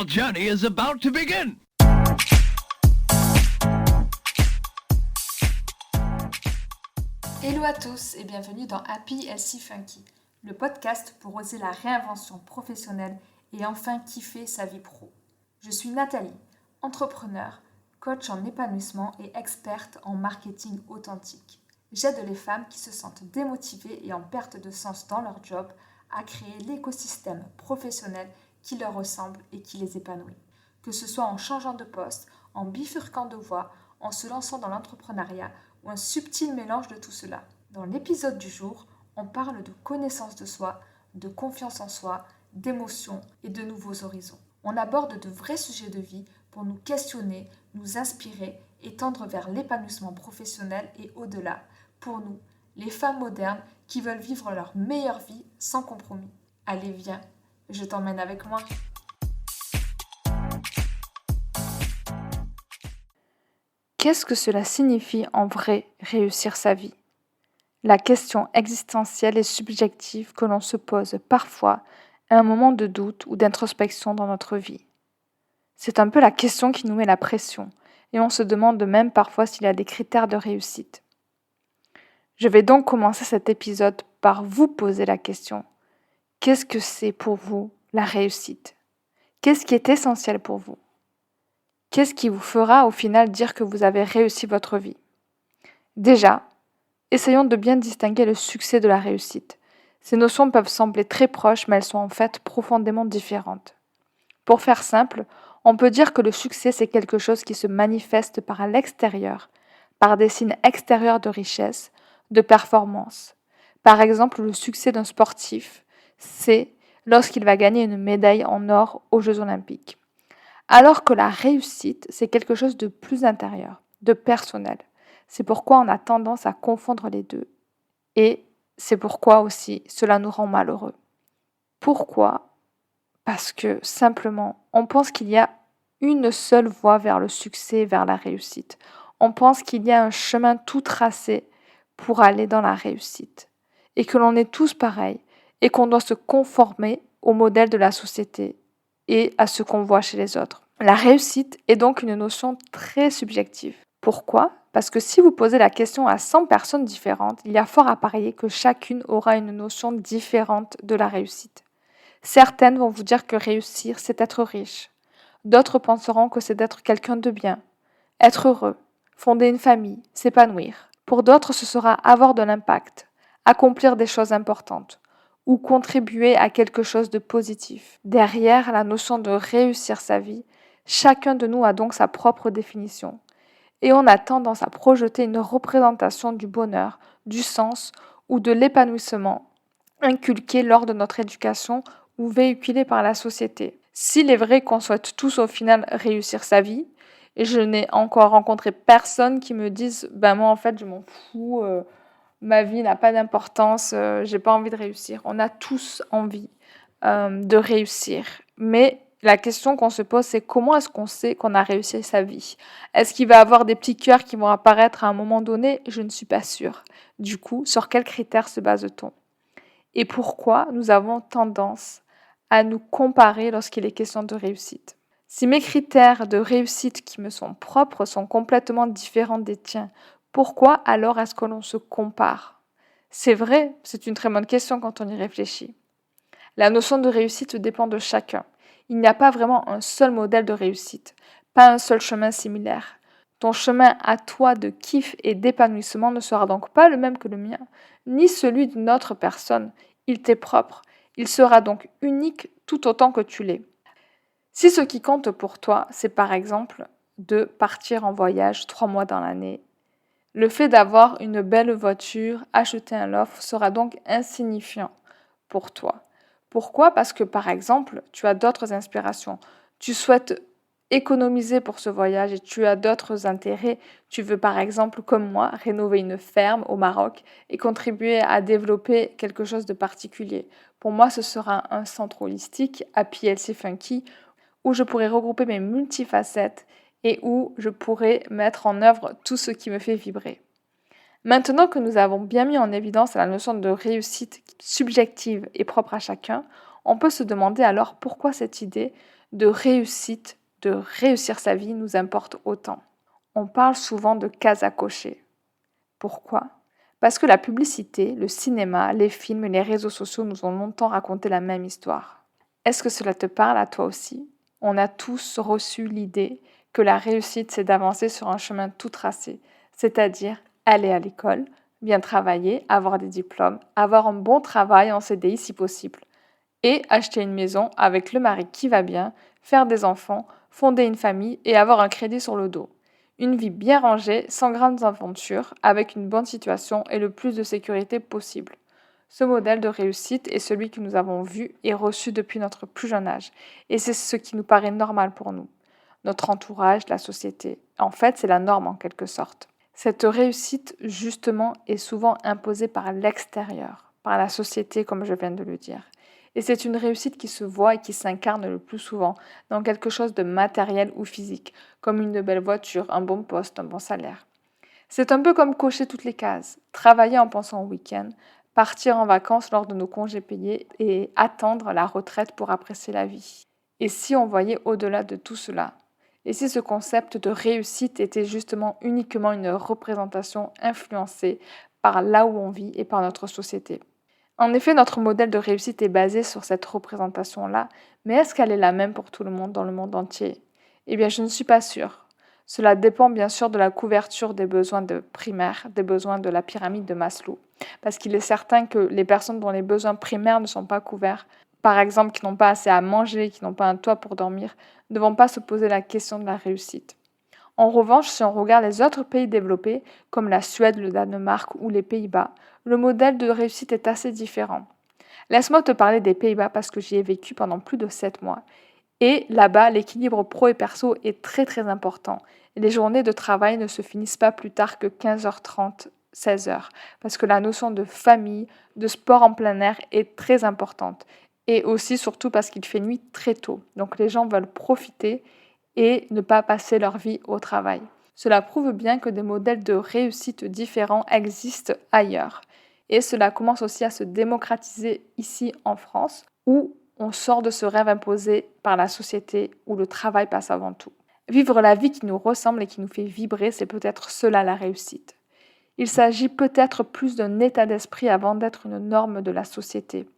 Your journey is about to begin. Hello à tous et bienvenue dans Happy Healthy Funky, le podcast pour oser la réinvention professionnelle et enfin kiffer sa vie pro. Je suis Nathalie, entrepreneur, coach en épanouissement et experte en marketing authentique. J'aide les femmes qui se sentent démotivées et en perte de sens dans leur job à créer l'écosystème professionnel qui leur ressemble et qui les épanouit. Que ce soit en changeant de poste, en bifurquant de voie, en se lançant dans l'entrepreneuriat ou un subtil mélange de tout cela. Dans l'épisode du jour, on parle de connaissance de soi, de confiance en soi, d'émotions et de nouveaux horizons. On aborde de vrais sujets de vie pour nous questionner, nous inspirer et tendre vers l'épanouissement professionnel et au-delà, pour nous, les femmes modernes qui veulent vivre leur meilleure vie sans compromis. Allez, viens, je t'emmène avec moi. Qu'est-ce que cela signifie en vrai réussir sa vie ? La question existentielle et subjective que l'on se pose parfois à un moment de doute ou d'introspection dans notre vie. C'est un peu la question qui nous met la pression et on se demande même parfois s'il y a des critères de réussite. Je vais donc commencer cet épisode par vous poser la question. Qu'est-ce que c'est pour vous la réussite ? Qu'est-ce qui est essentiel pour vous ? Qu'est-ce qui vous fera au final dire que vous avez réussi votre vie ? Déjà, essayons de bien distinguer le succès de la réussite. Ces notions peuvent sembler très proches, mais elles sont en fait profondément différentes. Pour faire simple, on peut dire que le succès, c'est quelque chose qui se manifeste par l'extérieur, par des signes extérieurs de richesse, de performance. Par exemple, le succès d'un sportif, c'est lorsqu'il va gagner une médaille en or aux Jeux Olympiques. Alors que la réussite, c'est quelque chose de plus intérieur, de personnel. C'est pourquoi on a tendance à confondre les deux. Et c'est pourquoi aussi cela nous rend malheureux. Pourquoi ? Parce que simplement, on pense qu'il y a une seule voie vers le succès, vers la réussite. On pense qu'il y a un chemin tout tracé pour aller dans la réussite. Et que l'on est tous pareils et qu'on doit se conformer au modèle de la société et à ce qu'on voit chez les autres. La réussite est donc une notion très subjective. Pourquoi ? Parce que si vous posez la question à 100 personnes différentes, il y a fort à parier que chacune aura une notion différente de la réussite. Certaines vont vous dire que réussir, c'est être riche. D'autres penseront que c'est d'être quelqu'un de bien, être heureux, fonder une famille, s'épanouir. Pour d'autres, ce sera avoir de l'impact, accomplir des choses importantes ou contribuer à quelque chose de positif. Derrière la notion de réussir sa vie, chacun de nous a donc sa propre définition. Et on a tendance à projeter une représentation du bonheur, du sens ou de l'épanouissement inculqué lors de notre éducation ou véhiculé par la société. S'il est vrai qu'on souhaite tous au final réussir sa vie, et je n'ai encore rencontré personne qui me dise « moi en fait je m'en fous, ma vie n'a pas d'importance, j'ai pas envie de réussir ». On a tous envie de réussir, mais la question qu'on se pose, c'est comment est-ce qu'on sait qu'on a réussi sa vie ? Est-ce qu'il va y avoir des petits cœurs qui vont apparaître à un moment donné ? Je ne suis pas sûre. Du coup, sur quels critères se base-t-on ? Et pourquoi nous avons tendance à nous comparer lorsqu'il est question de réussite ? Si mes critères de réussite qui me sont propres sont complètement différents des tiens, pourquoi alors est-ce que l'on se compare ? C'est vrai, c'est une très bonne question quand on y réfléchit. La notion de réussite dépend de chacun. Il n'y a pas vraiment un seul modèle de réussite, pas un seul chemin similaire. Ton chemin à toi de kiff et d'épanouissement ne sera donc pas le même que le mien, ni celui d'une autre personne. Il t'est propre. Il sera donc unique tout autant que tu l'es. Si ce qui compte pour toi, c'est par exemple de partir en voyage 3 mois dans l'année, le fait d'avoir une belle voiture, acheter un loft sera donc insignifiant pour toi. Pourquoi ? Parce que par exemple, tu as d'autres inspirations. Tu souhaites économiser pour ce voyage et tu as d'autres intérêts. Tu veux par exemple, comme moi, rénover une ferme au Maroc et contribuer à développer quelque chose de particulier. Pour moi, ce sera un centre holistique, Happy Healthy Funky, où je pourrais regrouper mes multifacettes et où je pourrais mettre en œuvre tout ce qui me fait vibrer. Maintenant que nous avons bien mis en évidence la notion de réussite subjective et propre à chacun, on peut se demander alors pourquoi cette idée de réussite, de réussir sa vie nous importe autant. On parle souvent de cases à cocher. Pourquoi ? Parce que la publicité, le cinéma, les films et les réseaux sociaux nous ont longtemps raconté la même histoire. Est-ce que cela te parle à toi aussi ? On a tous reçu l'idée que la réussite, c'est d'avancer sur un chemin tout tracé, c'est-à-dire aller à l'école, bien travailler, avoir des diplômes, avoir un bon travail en CDI si possible, et acheter une maison avec le mari qui va bien, faire des enfants, fonder une famille et avoir un crédit sur le dos. Une vie bien rangée, sans grandes aventures, avec une bonne situation et le plus de sécurité possible. Ce modèle de réussite est celui que nous avons vu et reçu depuis notre plus jeune âge, et c'est ce qui nous paraît normal pour nous. Notre entourage, la société. En fait, c'est la norme en quelque sorte. Cette réussite, justement, est souvent imposée par l'extérieur, par la société, comme je viens de le dire. Et c'est une réussite qui se voit et qui s'incarne le plus souvent dans quelque chose de matériel ou physique, comme une belle voiture, un bon poste, un bon salaire. C'est un peu comme cocher toutes les cases, travailler en pensant au week-end, partir en vacances lors de nos congés payés et attendre la retraite pour apprécier la vie. Et si on voyait au-delà de tout cela ? Et si ce concept de réussite était justement uniquement une représentation influencée par là où on vit et par notre société ? En effet, notre modèle de réussite est basé sur cette représentation-là, mais est-ce qu'elle est la même pour tout le monde dans le monde entier ? Eh bien, je ne suis pas sûre. Cela dépend bien sûr de la couverture des besoins primaires, des besoins de la pyramide de Maslow, parce qu'il est certain que les personnes dont les besoins primaires ne sont pas couverts, par exemple qui n'ont pas assez à manger, qui n'ont pas un toit pour dormir, ne vont pas se poser la question de la réussite. En revanche, si on regarde les autres pays développés, comme la Suède, le Danemark ou les Pays-Bas, le modèle de réussite est assez différent. Laisse-moi te parler des Pays-Bas parce que j'y ai vécu pendant plus de 7 mois. Et là-bas, l'équilibre pro et perso est très très important. Les journées de travail ne se finissent pas plus tard que 15h30, 16h, parce que la notion de famille, de sport en plein air est très importante. Et aussi surtout parce qu'il fait nuit très tôt. Donc les gens veulent profiter et ne pas passer leur vie au travail. Cela prouve bien que des modèles de réussite différents existent ailleurs. Et cela commence aussi à se démocratiser ici en France, où on sort de ce rêve imposé par la société où le travail passe avant tout. Vivre la vie qui nous ressemble et qui nous fait vibrer, c'est peut-être cela la réussite. Il s'agit peut-être plus d'un état d'esprit avant d'être une norme de la société.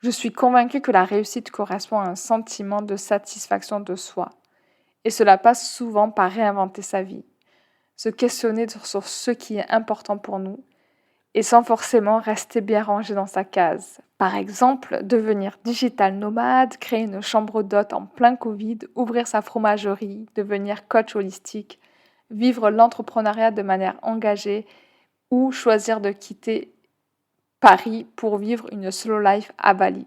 Je suis convaincue que la réussite correspond à un sentiment de satisfaction de soi. Et cela passe souvent par réinventer sa vie, se questionner sur ce qui est important pour nous, et sans forcément rester bien rangé dans sa case. Par exemple, devenir digital nomade, créer une chambre d'hôte en plein Covid, ouvrir sa fromagerie, devenir coach holistique, vivre l'entrepreneuriat de manière engagée ou choisir de quitter Paris pour vivre une slow life à Bali.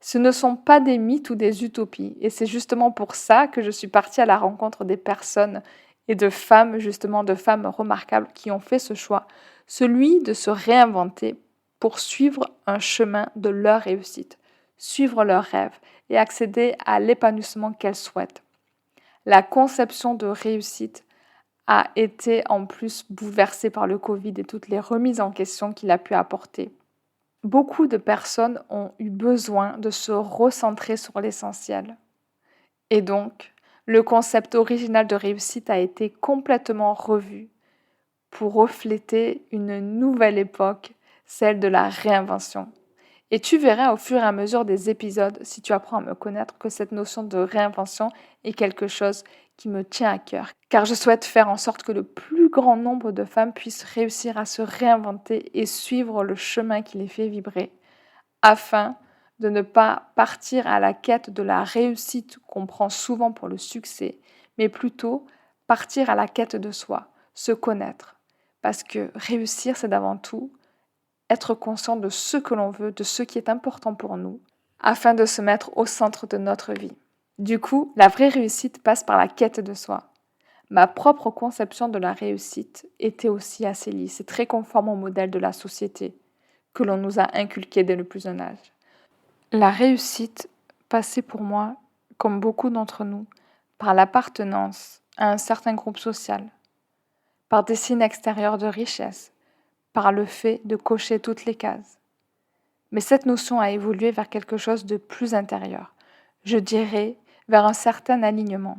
Ce ne sont pas des mythes ou des utopies, et c'est justement pour ça que je suis partie à la rencontre des personnes et de femmes, justement de femmes remarquables qui ont fait ce choix, celui de se réinventer pour suivre un chemin de leur réussite, suivre leurs rêves et accéder à l'épanouissement qu'elles souhaitent. La conception de réussite a été en plus bouleversée par le Covid et toutes les remises en question qu'il a pu apporter. Beaucoup de personnes ont eu besoin de se recentrer sur l'essentiel. Et donc, le concept original de réussite a été complètement revu pour refléter une nouvelle époque, celle de la réinvention. Et tu verras au fur et à mesure des épisodes, si tu apprends à me connaître, que cette notion de réinvention est quelque chose qui me tient à cœur. Car je souhaite faire en sorte que le plus grand nombre de femmes puissent réussir à se réinventer et suivre le chemin qui les fait vibrer, afin de ne pas partir à la quête de la réussite qu'on prend souvent pour le succès, mais plutôt partir à la quête de soi, se connaître. Parce que réussir, c'est d'avant tout être conscient de ce que l'on veut, de ce qui est important pour nous, afin de se mettre au centre de notre vie. Du coup, la vraie réussite passe par la quête de soi. Ma propre conception de la réussite était aussi assez lisse, c'est très conforme au modèle de la société que l'on nous a inculqué dès le plus jeune âge. La réussite passait pour moi, comme beaucoup d'entre nous, par l'appartenance à un certain groupe social, par des signes extérieurs de richesse, par le fait de cocher toutes les cases. Mais cette notion a évolué vers quelque chose de plus intérieur, je dirais vers un certain alignement.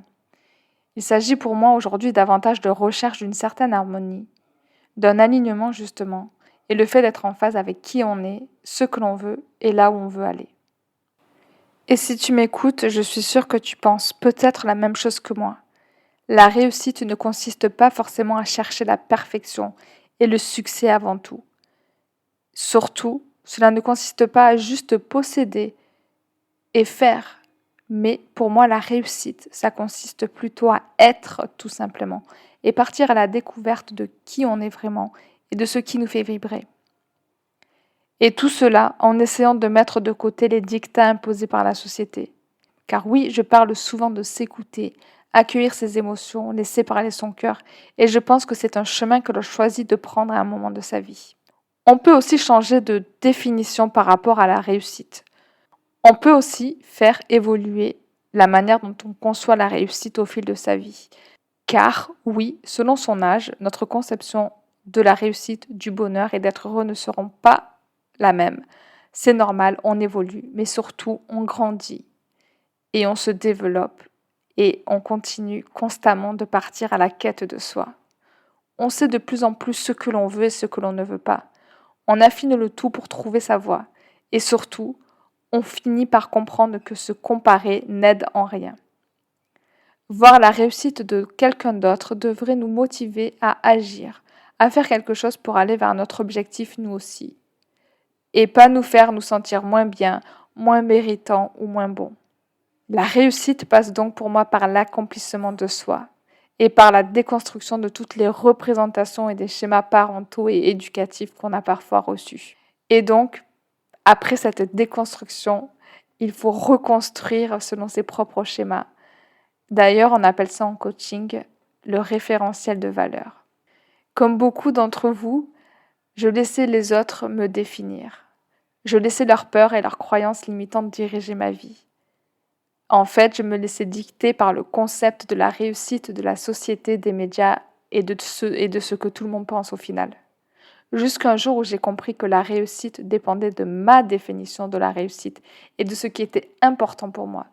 Il s'agit pour moi aujourd'hui davantage de recherche d'une certaine harmonie, d'un alignement justement, et le fait d'être en phase avec qui on est, ce que l'on veut et là où on veut aller. Et si tu m'écoutes, je suis sûre que tu penses peut-être la même chose que moi. La réussite ne consiste pas forcément à chercher la perfection et le succès avant tout. Surtout, cela ne consiste pas à juste posséder et faire. Mais pour moi, la réussite, ça consiste plutôt à être tout simplement et partir à la découverte de qui on est vraiment et de ce qui nous fait vibrer. Et tout cela en essayant de mettre de côté les dictats imposés par la société. Car oui, je parle souvent de s'écouter, accueillir ses émotions, laisser parler son cœur, et je pense que c'est un chemin que l'on choisit de prendre à un moment de sa vie. On peut aussi changer de définition par rapport à la réussite. On peut aussi faire évoluer la manière dont on conçoit la réussite au fil de sa vie. Car oui, selon son âge, notre conception de la réussite, du bonheur et d'être heureux ne seront pas la même. C'est normal, on évolue, mais surtout on grandit et on se développe et on continue constamment de partir à la quête de soi. On sait de plus en plus ce que l'on veut et ce que l'on ne veut pas. On affine le tout pour trouver sa voie. Et surtout, on finit par comprendre que se comparer n'aide en rien. Voir la réussite de quelqu'un d'autre devrait nous motiver à agir, à faire quelque chose pour aller vers notre objectif nous aussi. Et pas nous faire nous sentir moins bien, moins méritants ou moins bons. La réussite passe donc pour moi par l'accomplissement de soi et par la déconstruction de toutes les représentations et des schémas parentaux et éducatifs qu'on a parfois reçus. Et donc, après cette déconstruction, il faut reconstruire selon ses propres schémas. D'ailleurs, on appelle ça en coaching le référentiel de valeur. Comme beaucoup d'entre vous, je laissais les autres me définir. Je laissais leur peur et leurs croyances limitantes diriger ma vie. En fait, je me laissais dicter par le concept de la réussite de la société, des médias et de ce que tout le monde pense au final. Jusqu'à un jour où j'ai compris que la réussite dépendait de ma définition de la réussite et de ce qui était important pour moi.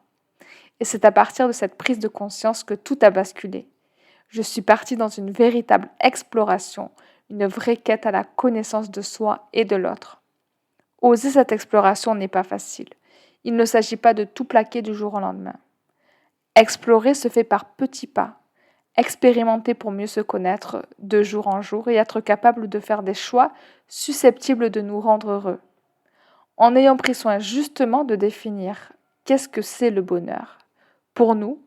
Et c'est à partir de cette prise de conscience que tout a basculé. Je suis partie dans une véritable exploration, une vraie quête à la connaissance de soi et de l'autre. Oser cette exploration n'est pas facile. Il ne s'agit pas de tout plaquer du jour au lendemain. Explorer se fait par petits pas. Expérimenter pour mieux se connaître de jour en jour et être capable de faire des choix susceptibles de nous rendre heureux. En ayant pris soin justement de définir qu'est-ce que c'est le bonheur. Pour nous,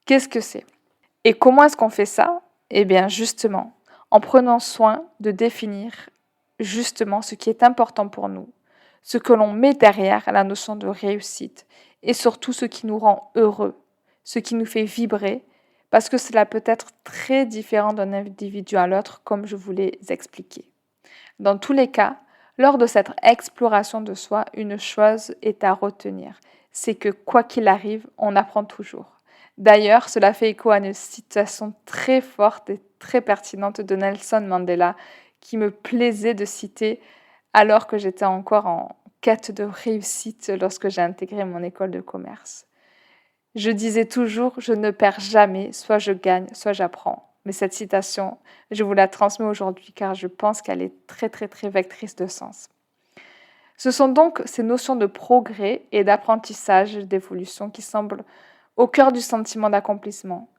qu'est-ce que c'est? Et comment est-ce qu'on fait ça? Eh bien justement, en prenant soin de définir justement ce qui est important pour nous, ce que l'on met derrière la notion de réussite et surtout ce qui nous rend heureux, ce qui nous fait vibrer, parce que cela peut être très différent d'un individu à l'autre, comme je vous l'ai expliqué. Dans tous les cas, lors de cette exploration de soi, une chose est à retenir, c'est que quoi qu'il arrive, on apprend toujours. D'ailleurs, cela fait écho à une citation très forte et très pertinente de Nelson Mandela, qui me plaisait de citer alors que j'étais encore en quête de réussite lorsque j'ai intégré mon école de commerce. Je disais toujours, je ne perds jamais, soit je gagne, soit j'apprends. Mais cette citation, je vous la transmets aujourd'hui car je pense qu'elle est très très très vectrice de sens. Ce sont donc ces notions de progrès et d'apprentissage, d'évolution qui semblent au cœur du sentiment d'accomplissement.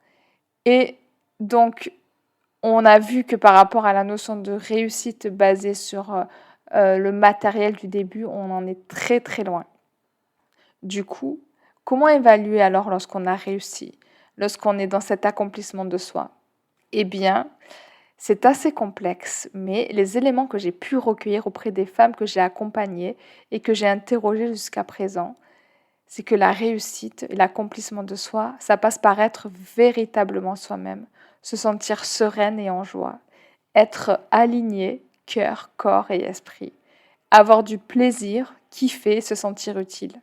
Et donc, on a vu que par rapport à la notion de réussite basée sur le matériel du début, on en est très très loin. Du coup, comment évaluer alors lorsqu'on a réussi, lorsqu'on est dans cet accomplissement de soi? Eh bien, c'est assez complexe, mais les éléments que j'ai pu recueillir auprès des femmes que j'ai accompagnées et que j'ai interrogées jusqu'à présent, c'est que la réussite et l'accomplissement de soi, ça passe par être véritablement soi-même, se sentir sereine et en joie, être aligné, cœur, corps et esprit, avoir du plaisir, kiffer, se sentir utile.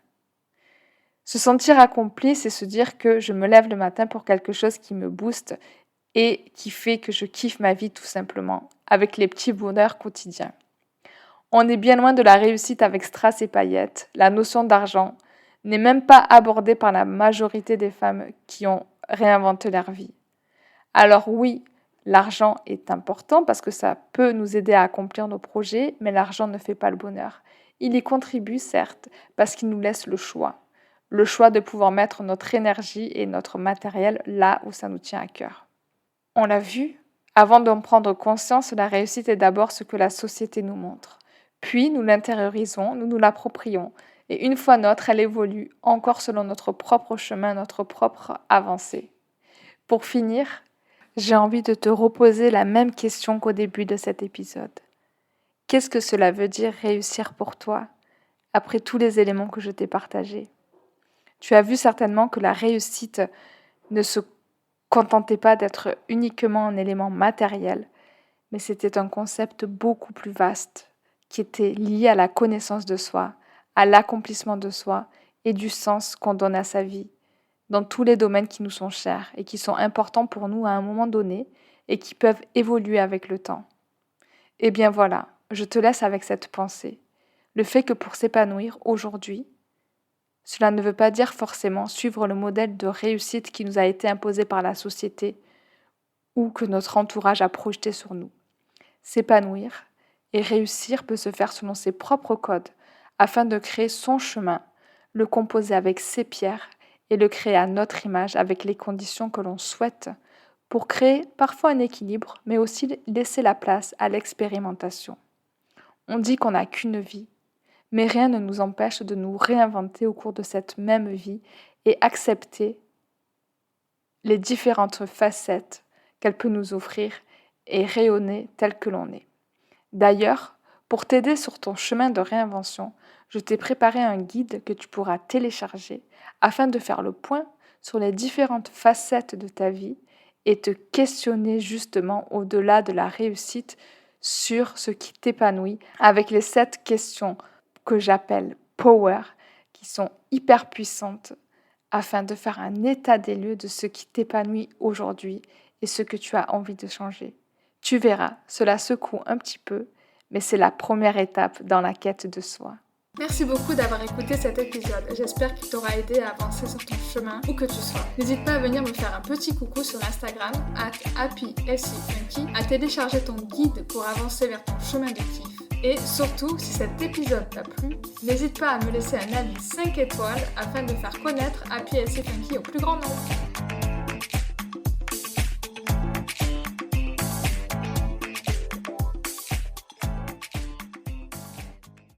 Se sentir accompli, c'est se dire que je me lève le matin pour quelque chose qui me booste et qui fait que je kiffe ma vie tout simplement, avec les petits bonheurs quotidiens. On est bien loin de la réussite avec strass et paillettes, la notion d'argent n'est même pas abordé par la majorité des femmes qui ont réinventé leur vie. Alors oui, l'argent est important parce que ça peut nous aider à accomplir nos projets, mais l'argent ne fait pas le bonheur. Il y contribue certes parce qu'il nous laisse le choix de pouvoir mettre notre énergie et notre matériel là où ça nous tient à cœur. On l'a vu, avant d'en prendre conscience, la réussite est d'abord ce que la société nous montre. Puis nous l'intériorisons, nous nous l'approprions, et une fois notre, elle évolue encore selon notre propre chemin, notre propre avancée. Pour finir, j'ai envie de te reposer la même question qu'au début de cet épisode. Qu'est-ce que cela veut dire réussir pour toi, après tous les éléments que je t'ai partagés? Tu as vu certainement que la réussite ne se contentait pas d'être uniquement un élément matériel, mais c'était un concept beaucoup plus vaste, qui était lié à la connaissance de soi, à l'accomplissement de soi et du sens qu'on donne à sa vie, dans tous les domaines qui nous sont chers et qui sont importants pour nous à un moment donné et qui peuvent évoluer avec le temps. Eh bien voilà, je te laisse avec cette pensée. Le fait que pour s'épanouir aujourd'hui, cela ne veut pas dire forcément suivre le modèle de réussite qui nous a été imposé par la société ou que notre entourage a projeté sur nous. S'épanouir et réussir peut se faire selon ses propres codes, afin de créer son chemin, le composer avec ses pierres et le créer à notre image avec les conditions que l'on souhaite, pour créer parfois un équilibre, mais aussi laisser la place à l'expérimentation. On dit qu'on n'a qu'une vie, mais rien ne nous empêche de nous réinventer au cours de cette même vie et accepter les différentes facettes qu'elle peut nous offrir et rayonner tel que l'on est. D'ailleurs, pour t'aider sur ton chemin de réinvention, je t'ai préparé un guide que tu pourras télécharger afin de faire le point sur les différentes facettes de ta vie et te questionner justement au-delà de la réussite sur ce qui t'épanouit avec les 7 questions que j'appelle Power, qui sont hyper puissantes afin de faire un état des lieux de ce qui t'épanouit aujourd'hui et ce que tu as envie de changer. Tu verras, cela secoue un petit peu, mais c'est la première étape dans la quête de soi. Merci beaucoup d'avoir écouté cet épisode. J'espère qu'il t'aura aidé à avancer sur ton chemin, où que tu sois. N'hésite pas à venir me faire un petit coucou sur Instagram, @happySIfunky, à télécharger ton guide pour avancer vers ton chemin de kiff. Et surtout, si cet épisode t'a plu, n'hésite pas à me laisser un avis 5 étoiles afin de faire connaître Happy SIfunky au plus grand nombre.